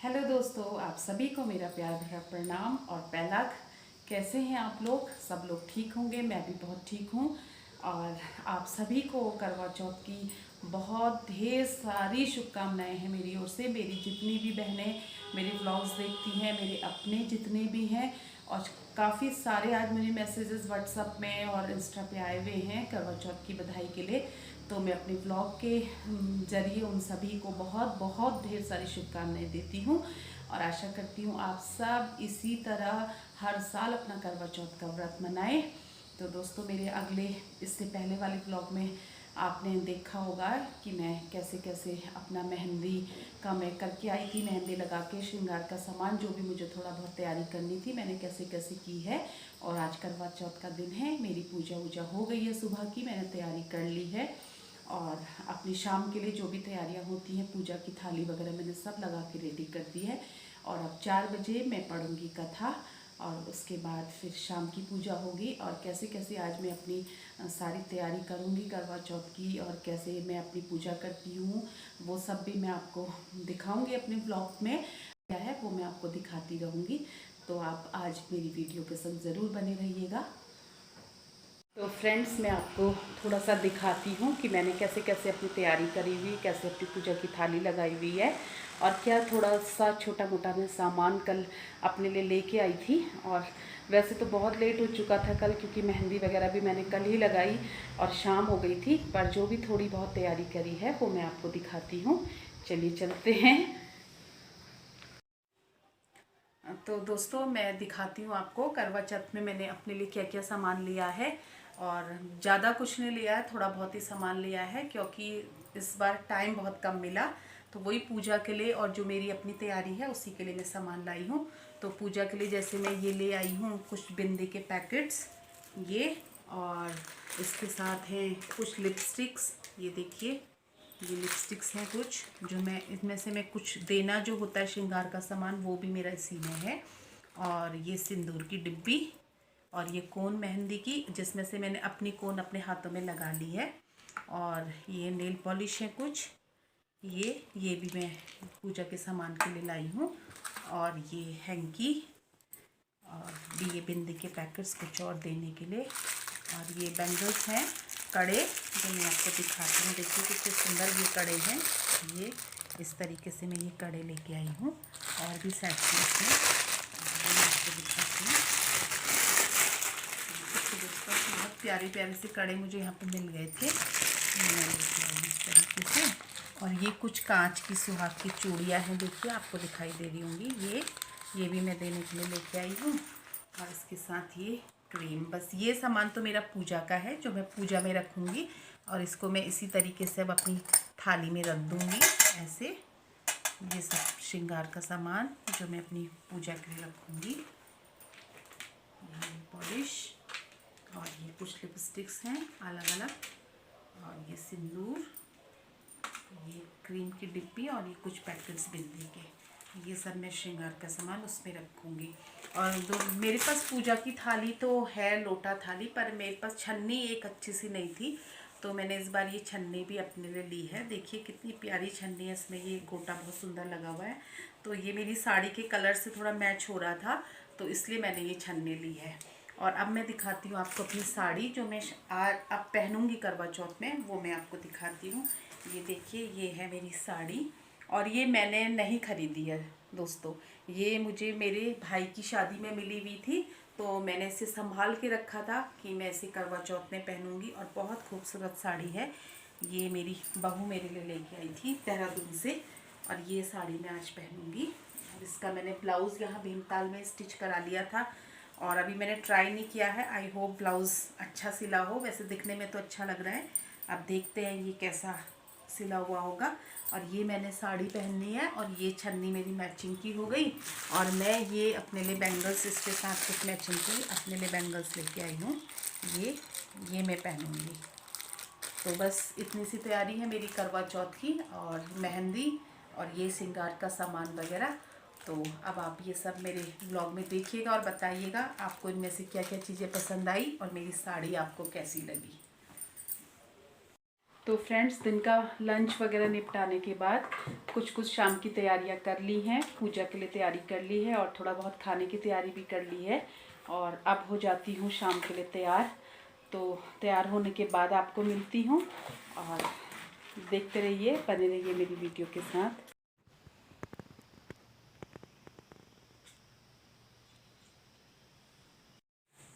Hello दोस्तों, आप सभी को मेरा प्यार भरा प्रणाम और पैलाक। कैसे हैं आप लोग? सब लोग ठीक होंगे, मैं भी बहुत ठीक हूँ। और आप सभी को करवा चौथ की बहुत ढेर सारी शुभकामनाएं हैं मेरी ओर से। मेरी जितनी भी बहनें मेरे व्लॉग्स देखती हैं, मेरे अपने जितने भी हैं, और काफ़ी सारे आज मुझे मैसेजेस व्हाट्सएप में और इंस्टा पे आए हुए हैं करवा चौथ की बधाई के लिए। तो मैं अपने ब्लॉग के ज़रिए उन सभी को बहुत बहुत ढेर सारी शुभकामनाएं देती हूँ और आशा करती हूँ आप सब इसी तरह हर साल अपना करवा चौथ का व्रत मनाएं। तो दोस्तों, मेरे अगले इससे पहले वाले ब्लॉग में आपने देखा होगा कि मैं कैसे कैसे अपना मेहंदी का मैं करके आई थी। मेहंदी लगा के श्रृंगार का सामान जो भी मुझे थोड़ा बहुत तैयारी करनी थी, मैंने कैसे कैसे की है। और आज करवा चौथ का दिन है, मेरी पूजा वूजा हो गई है, सुबह की मैंने तैयारी कर ली है। और अपनी शाम के लिए जो भी तैयारियां होती हैं, पूजा की थाली वगैरह मैंने सब लगा के रेडी कर दी है। और अब 4 बजे मैं पढ़ूंगी कथा और उसके बाद फिर शाम की पूजा होगी। और कैसे कैसे आज मैं अपनी सारी तैयारी करूंगी करवा चौथ की और कैसे मैं अपनी पूजा करती हूँ, वो सब भी मैं आपको दिखाऊंगी अपने ब्लॉग में। क्या है वो मैं आपको दिखाती रहूँगी। तो आप आज मेरी वीडियो के संग ज़रूर बने रहिएगा। तो फ्रेंड्स, मैं आपको थोड़ा सा दिखाती हूँ कि मैंने कैसे कैसे अपनी तैयारी करी हुई, कैसे अपनी पूजा की थाली लगाई हुई है और क्या थोड़ा सा छोटा मोटा मैं सामान कल अपने लिए लेके आई थी। और वैसे तो बहुत लेट हो चुका था कल, क्योंकि मेहंदी वगैरह भी मैंने कल ही लगाई और शाम हो गई थी। पर जो भी थोड़ी बहुत तैयारी करी है वो मैं आपको दिखाती हूँ। चलिए चलते हैं। तो दोस्तों, मैं दिखाती हूँ आपको करवा चौथ में मैंने अपने लिए क्या क्या सामान लिया है। और ज़्यादा कुछ नहीं लिया है, थोड़ा बहुत ही सामान लिया है, क्योंकि इस बार टाइम बहुत कम मिला। तो वही पूजा के लिए और जो मेरी अपनी तैयारी है उसी के लिए मैं सामान लाई हूँ। तो पूजा के लिए जैसे मैं ये ले आई हूँ कुछ बिंदी के पैकेट्स, ये। और इसके साथ हैं कुछ लिपस्टिक्स, ये देखिए, ये लिपस्टिक्स हैं कुछ, जो मैं इसमें से मैं कुछ देना जो होता है श्रृंगार का सामान वो भी मेरा इसी में है। और ये सिंदूर की डिब्बी और ये कोन मेहंदी की, जिसमें से मैंने अपनी कोन अपने हाथों में लगा ली है। और ये नेल पॉलिश है कुछ, ये भी मैं पूजा के सामान के लिए लाई हूँ। और ये हैंकी और भी ये बिंदी के पैकेट्स कुछ और देने के लिए। और ये बैंगल्स हैं, कड़े, जो मैं आपको दिखाती हूँ। देखिए कितने सुंदर ये कड़े हैं। ये इस तरीके से मैं ये कड़े लेके आई हूँ। और भी सेट पीस हैं, वो मैं आपको दिखाती हूँ। दोस्तों, बहुत प्यारे प्यारे से कड़े मुझे यहाँ पे मिल गए थे, मैं लेके आई इस तरीके से। और ये कुछ कांच की सुहाग की चूड़ियाँ हैं, देखिए आपको दिखाई दे रही होंगी। ये भी मैं देने के लिए लेके आई हूँ। और इसके साथ ये क्रीम, बस ये सामान तो मेरा पूजा का है जो मैं पूजा में रखूँगी। और इसको मैं इसी तरीके से अब अपनी थाली में रख दूँगी ऐसे। ये सब श्रृंगार का सामान जो मैं अपनी पूजा के लिए रखूँगी। पॉलिश और ये कुछ लिपस्टिक्स हैं अलग अलग, और ये सिंदूर, ये क्रीम की डिब्बी और ये कुछ पैकेट्स बिंदी के, ये सब मैं श्रृंगार का सामान उसमें रखूँगी। और मेरे पास पूजा की थाली तो है, लोटा थाली, पर मेरे पास छन्नी एक अच्छी सी नहीं थी, तो मैंने इस बार ये छन्नी भी अपने लिए ली है। देखिए कितनी प्यारी छन्नी है, इसमें ये गोटा बहुत सुंदर लगा हुआ है। तो ये मेरी साड़ी के कलर से थोड़ा मैच हो रहा था, तो इसलिए मैंने ये छन्नी ली है। और अब मैं दिखाती हूँ आपको अपनी साड़ी, जो मैं अब पहनूंगी करवा चौथ में, वो मैं आपको दिखाती हूँ। ये देखिए, ये है मेरी साड़ी। और ये मैंने नहीं खरीदी है दोस्तों, ये मुझे मेरे भाई की शादी में मिली हुई थी, तो मैंने इसे संभाल के रखा था कि मैं इसे करवा चौथ में पहनूंगी। और बहुत खूबसूरत साड़ी है, ये मेरी बहू मेरे लिए लेके आई थी देहरादून से। और ये साड़ी मैं आज पहनूंगी। और इसका मैंने ब्लाउज़ यहाँ भीमताल में स्टिच करा लिया था, और अभी मैंने ट्राई नहीं किया है। आई होप ब्लाउज़ अच्छा सिला हो, वैसे दिखने में तो अच्छा लग रहा है। अब देखते हैं ये कैसा सिला हुआ होगा। और ये मैंने साड़ी पहननी है, और ये छन्नी मेरी मैचिंग की हो गई। और मैं ये अपने लिए बैंगल्स, इसके साथ कुछ मैचिंग की अपने लिए बैंगल्स लेके आई हूँ। ये मैं पहनूँगी। तो बस इतनी सी तैयारी है मेरी करवा चौथ की, और मेहंदी और ये श्रृंगार का सामान वगैरह। तो अब आप ये सब मेरे ब्लॉग में देखिएगा और बताइएगा आपको इनमें से क्या क्या चीज़ें पसंद आई और मेरी साड़ी आपको कैसी लगी। तो फ्रेंड्स, दिन का लंच वगैरह निपटाने के बाद कुछ शाम की तैयारियां कर ली हैं, पूजा के लिए तैयारी कर ली है और थोड़ा बहुत खाने की तैयारी भी कर ली है। और अब हो जाती हूँ शाम के लिए तैयार। तो तैयार होने के बाद आपको मिलती हूँ और देखते रहिए, बने रहिए मेरी वीडियो के साथ।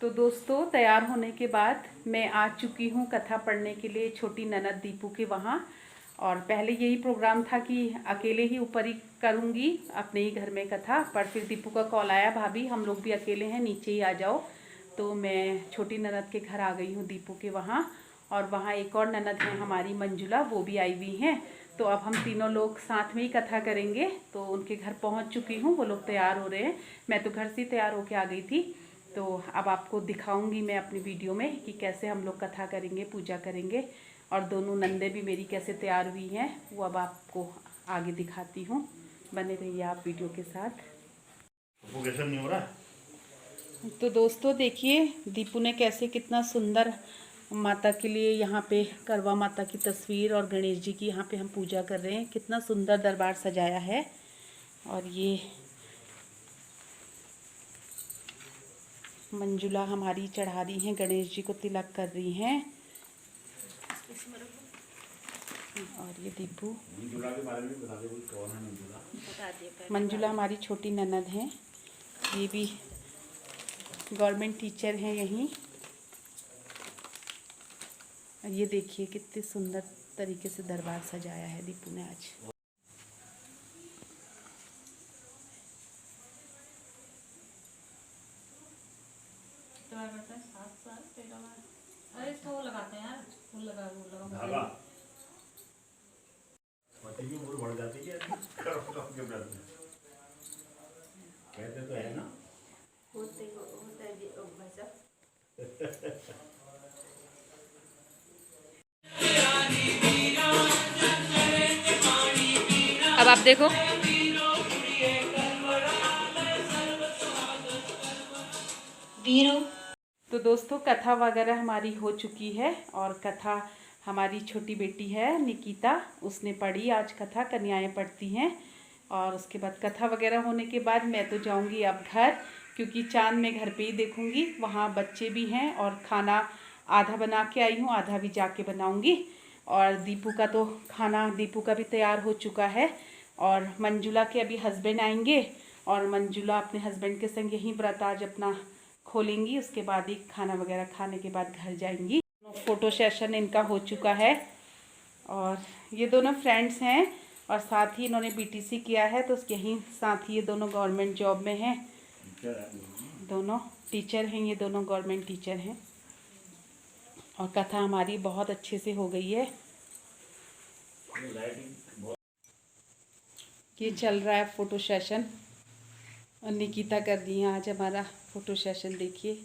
तो दोस्तों, तैयार होने के बाद मैं आ चुकी हूँ कथा पढ़ने के लिए छोटी ननद दीपू के वहाँ। और पहले यही प्रोग्राम था कि अकेले ही ऊपर ही करूँगी अपने ही घर में कथा, पर फिर दीपू का कॉल आया, भाभी हम लोग भी अकेले हैं, नीचे ही आ जाओ। तो मैं छोटी ननद के घर आ गई हूँ दीपू के वहाँ। और वहाँ एक और ननद है हमारी मंजुला, वो भी आई हुई हैं। तो अब हम तीनों लोग साथ में ही कथा करेंगे। तो उनके घर पहुँच चुकी हूँ, वो लोग तैयार हो रहे हैं। मैं तो घर से तैयार होके आ गई थी। तो अब आपको दिखाऊंगी मैं अपनी वीडियो में कि कैसे हम लोग कथा करेंगे, पूजा करेंगे। और दोनों नंदे भी मेरी कैसे तैयार हुई हैं, वो अब आपको आगे दिखाती हूँ। बने रहिए आप वीडियो के साथ। नहीं हो रहा। तो दोस्तों देखिए, दीपू ने कैसे कितना सुंदर माता के लिए यहाँ पे करवा माता की तस्वीर और गणेश जी की यहाँ पे हम पूजा कर रहे हैं। कितना सुंदर दरबार सजाया है। और ये मंजुला हमारी चढ़ा रही हैं, गणेश जी को तिलक कर रही हैं। और ये दीपू, मंजुला के बारे में बता दे, कौन है मंजुला? मंजुला हमारी छोटी ननद हैं। ये भी गवर्नमेंट टीचर हैं यहीं। और ये देखिए कितने सुंदर तरीके से दरबार सजाया है दीपू ने आज। अरे इसको वो लगाते हैं यार, फूल लगा धागा पति की उम्र बढ़ जाती है के व्रत में, कहते तो है ना। होते है भाई साहब। अब आप देखो, वीरू। तो दोस्तों, कथा वगैरह हमारी हो चुकी है। और कथा हमारी छोटी बेटी है निकिता, उसने पढ़ी आज कथा, कन्याएं पढ़ती हैं। और उसके बाद कथा वगैरह होने के बाद मैं तो जाऊंगी अब घर, क्योंकि चाँद मैं घर पे ही देखूंगी। वहाँ बच्चे भी हैं और खाना आधा बना के आई हूँ, आधा भी जाके बनाऊंगी। और दीपू का तो खाना, दीपू का भी तैयार हो चुका है। और मंजुला के अभी हस्बैंड आएंगे और मंजुला अपने हस्बैंड के संग यहीं व्रत आज अपना खोलेंगी। उसके बाद ही खाना वगैरह खाने के बाद घर जाएंगी। फ़ोटो सेशन इनका हो चुका है। और ये दोनों फ्रेंड्स हैं और साथ ही इन्होंने बीटीसी किया है, तो यहीं साथ ही ये दोनों गवर्नमेंट जॉब में हैं। दोनों टीचर हैं, ये दोनों गवर्नमेंट टीचर हैं। और कथा हमारी बहुत अच्छे से हो गई है। ये चल रहा है फ़ोटो सेशन और निकिता कर दी है आज हमारा फ़ोटो सेशन। देखिए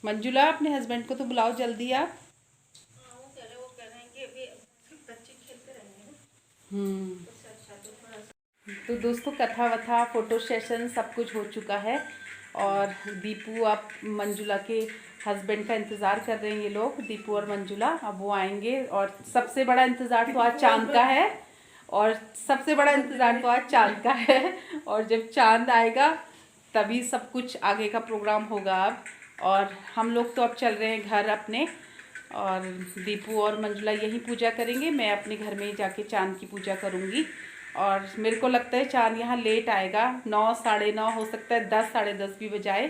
मंजुला, अपने हस्बैंड को तो बुलाओ जल्दी आप। तो दोस्तों, कथा वथा फ़ोटो सेशन सब कुछ हो चुका है। और दीपू अब मंजुला के हस्बैंड का इंतज़ार कर रहे हैं ये लोग, दीपू और मंजुला। अब वो आएंगे और सबसे बड़ा इंतज़ार तो आज चाँद का है। और सबसे बड़ा इंतज़ार तो आज चाँद का है। और जब चाँद आएगा तभी सब कुछ आगे का प्रोग्राम होगा अब। और हम लोग तो अब चल रहे हैं घर अपने, और दीपू और मंजुला यही पूजा करेंगे। मैं अपने घर में ही जाके चाँद की पूजा करूँगी। और मेरे को लगता है चाँद यहाँ लेट आएगा, 9, साढ़े 9 हो सकता है, 10, साढ़े 10 भी बजाए।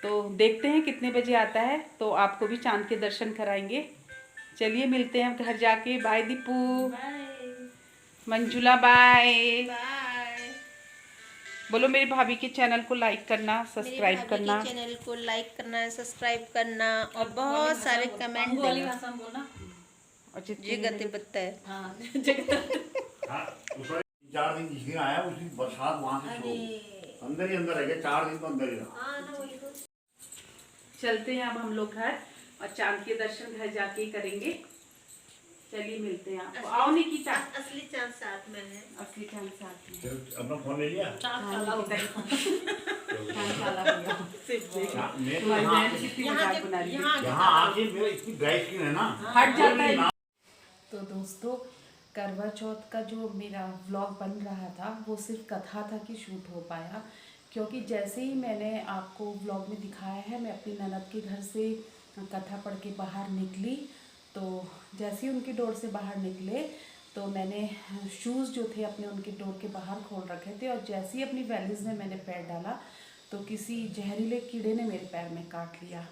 तो देखते हैं कितने बजे आता है, तो आपको भी चाँद के दर्शन कराएंगे। चलिए मिलते हैं घर जाके। Bye Deepu, Manjula bye. बोलो मेरी भाभी के चैनल को लाइक करना, सब्सक्राइब करना। चैनल को लाइक करना, सब्सक्राइब करना और बहुत सारे कमेंट देना। ये गते बत्ता है। हाँ, 4 दिन जिस दिन आया उस दिन बरसात वहाँ से शुरू, अंदर ही अंदर रह गया, 4 दिन तो अंदर ही रहा। चलते हैं अब हम लोग घर और चाँद के दर्शन घर जाके करेंगे। चलिए मिलते हैं आपको। आओ निकिता, असली चाँद साथ में है। असली चाँद साथ में। अपना फोन ले लिया। मैं तो तुम्हारी यहाँ बहन कितनी मजाक बना रही है। यहाँ आके मेरा इतनी ड्राई स्किन है ना, हट जाता है। तो दोस्तों, करवा चौथ का जो मेरा व्लॉग बन रहा था वो सिर्फ कथा था कि शूट हो पाया, क्योंकि जैसे ही मैंने आपको व्लॉग में दिखाया है, मैं अपनी ननद के घर से कथा पढ़ के बाहर निकली, तो जैसे ही उनकी डोर से बाहर निकले तो मैंने शूज़ जो थे अपने उनके डोर के बाहर खोल रखे थे, और जैसे ही अपनी वैलीज़ में मैंने पैर डाला तो किसी जहरीले कीड़े ने मेरे पैर में काट लिया,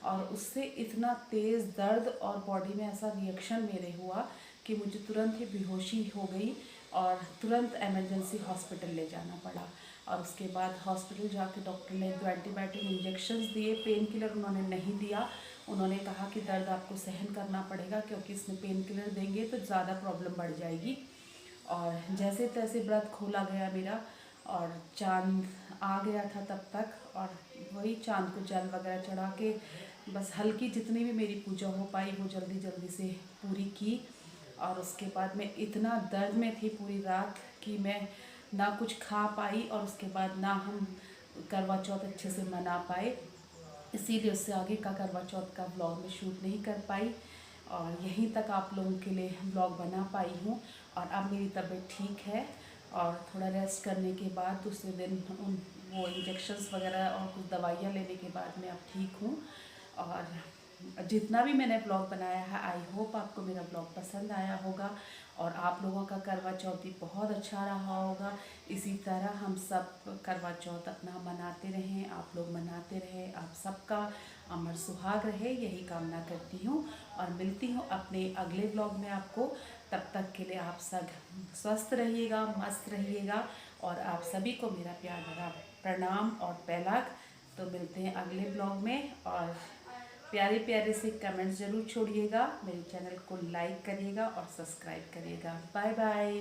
और उससे इतना तेज़ दर्द और बॉडी में ऐसा रिएक्शन मेरे हुआ कि मुझे तुरंत ही बेहोशी हो गई और तुरंत इमरजेंसी हॉस्पिटल ले जाना पड़ा। और उसके बाद हॉस्पिटल जाके डॉक्टर ने जो एंटीबायोटिक इंजेक्शंस दिए, पेन किलर उन्होंने नहीं दिया। उन्होंने कहा कि दर्द आपको सहन करना पड़ेगा, क्योंकि इसमें पेन किलर देंगे तो ज़्यादा प्रॉब्लम बढ़ जाएगी। और जैसे तैसे व्रत खोला गया मेरा, और चांद आ गया था तब तक, और वही चांद को जल वगैरह चढ़ा के बस हल्की जितनी भी मेरी पूजा हो पाई वो जल्दी जल्दी से पूरी की। और उसके बाद मैं इतना दर्द में थी पूरी रात कि मैं ना कुछ खा पाई, और उसके बाद ना हम करवा चौथ अच्छे से मना पाए, इसीलिए उससे आगे का करवा चौथ का व्लॉग में शूट नहीं कर पाई, और यहीं तक आप लोगों के लिए व्लॉग बना पाई हूँ। और अब मेरी तबीयत ठीक है, और थोड़ा रेस्ट करने के बाद दूसरे दिन वो इंजेक्शंस वगैरह और कुछ दवाइयाँ लेने के बाद मैं अब ठीक हूँ। और जितना भी मैंने ब्लॉग बनाया है, आई होप आपको मेरा ब्लॉग पसंद आया होगा, और आप लोगों का करवा चौथ भी बहुत अच्छा रहा होगा। इसी तरह हम सब करवा चौथ अपना मनाते रहें, आप लोग मनाते रहें, आप सबका अमर सुहाग रहे, यही कामना करती हूँ। और मिलती हूँ अपने अगले ब्लॉग में आपको। तब तक के लिए आप सब स्वस्थ रहिएगा, मस्त रहिएगा, और आप सभी को मेरा प्यार भरा प्रणाम और पैलाक। तो मिलते हैं अगले ब्लॉग में, और प्यारे प्यारे से कमेंट्स ज़रूर छोड़िएगा, मेरे चैनल को लाइक करिएगा और सब्सक्राइब करिएगा। Bye bye.